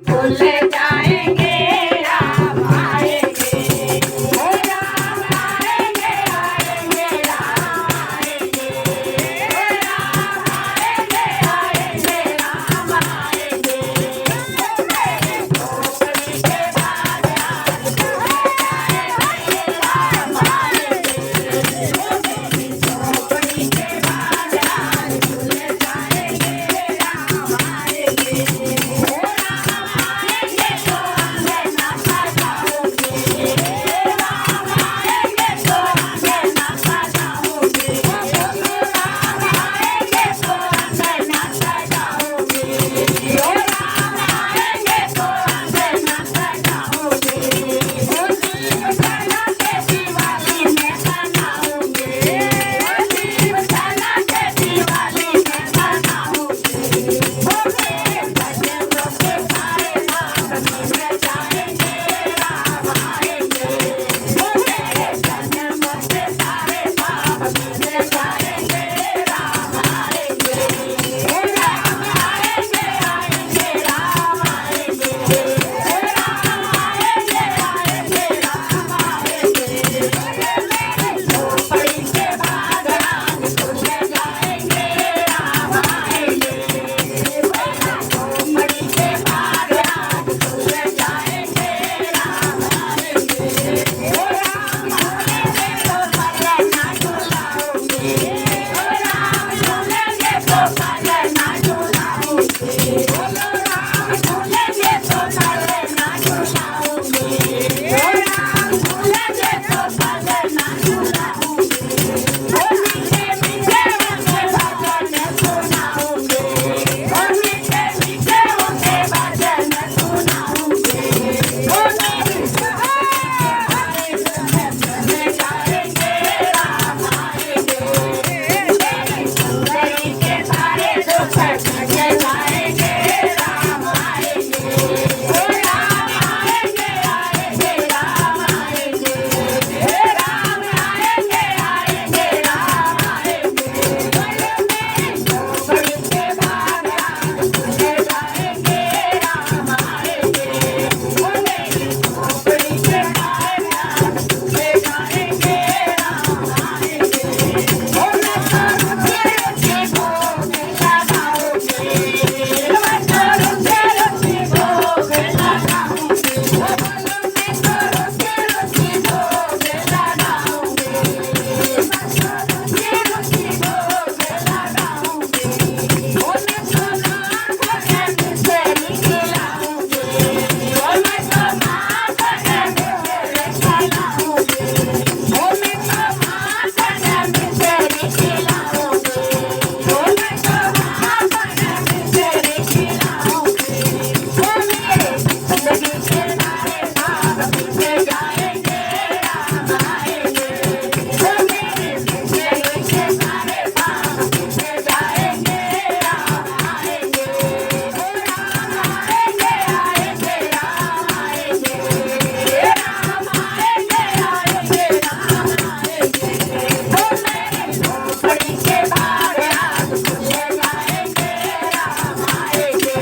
भूल जाएंगे राम आएंगे, ओ राम आएंगे आएंगे राम आएंगे, ओ राम आएंगे आएंगे राम आएंगे। मेरी झोपड़ी के बाद आज भूल जाएंगे राम आएंगे, ओ मेरी झोपड़ी के बाद आज भूल जाएंगे राम आएंगे, ओ राम आएंगे तो अंगना सजाऊंगी, राम आएंगे तो अंगना सजाऊंगी, राम आएंगे तो अंगना सजाऊंगी, ओ राम आएंगे तो अंगना सजाऊंगी, ओ दीप जना के दिवाली में बनाऊंगी, ओ दीप जना के दिवाली में बनाऊंगी, ओ मेरे सजनों के सारे भाग मिल जाएंगे राम आएंगे, ओ मेरे सजनों के सारे भाग मिल जाएंगे राम आएंगे, ओ राम आएंगे आएंगे राम आएंगे, ओ राम आएंगे आएंगे राम आएंगे। मेरी झोपड़ी के बाद आज खुल जाएंगे राम आएंगे, मेरी झोपड़ी के बाद आज खुल जाएंगे राम आएंगे, ओ राम झूलेंगे तो पलना झूलाऊंगी, ओ राम झूलेंगे तो पलना झूलाऊंगी, ओ राम झूलेंगे तो पलना झूलाऊंगी, ओ राम झूलेंगे तो पलना झूलाऊंगी, ओ मीठे मीठे उनके भजन सुनाऊंगी, ओ मीठे मीठे उनके भजन सुनाऊंगी, ओ मेरी झोपड़ी जाएंगे राम आएंगे, मेरी झोपड़ी के सारे दुख कट जाएंगे राम आएंगे, ओ राम आएंगे आएंगे राम आएंगे, राम आएंगे आएंगे राम आएंगे। मेरी झोपड़ी के बाद आज खुल जाएंगे राम आएंगे, ओ मेरी झोपड़ी के बाद आज खुल जाएंगे राम आएंगे, ओ मैं तो रुके रुके भोग लगाऊंगी, मैं तो रुके रुके भोग लगाऊंगी, ओ मैं तो रुके रुके भोग लगाऊंगी, मैं तो रुके रुके भोग लगाऊंगी, ओ मैं तो नाथ के बिसरी खिलाऊंगी, ओ मैं तो नाथ के बिसरी खिलाऊंगी, ओ मैं तो नाथ के बिसरी खिलाऊंगी, ओ मैं तो नाथ के बिसरी खिलाऊंगी, ओ मेरे जिंदगी के सारे भाग मिल जाएंगे राम आएंगे, ओ मेरे जिंदगी के सारे भाग मिल जाएंगे राम आएंगे, ओ राम आएंगे आएंगे राम आएंगे, राम आएंगे आएंगे राम आएंगे, ओ मेरी झोपड़ी के बाद आज खुल जाएंगे राम आएंगे,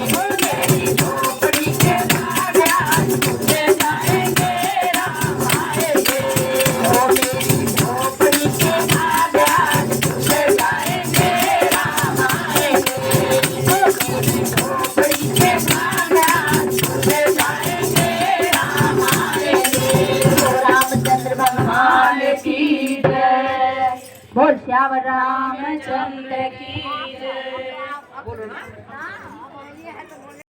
ओ मेरी झोपड़ी के बाद आज खुल जाएंगे राम आएंगे, ओ मेरी झोपड़ी के बाद आज खुल जाएंगे राम आएंगे, ओ मेरी झोपड़ी के बाद आज खुल जाएंगे राम आएंगे। तो रामचंद्र भगवान की जय, बोल श्याम रामचंद्र की जय। बोलो ना।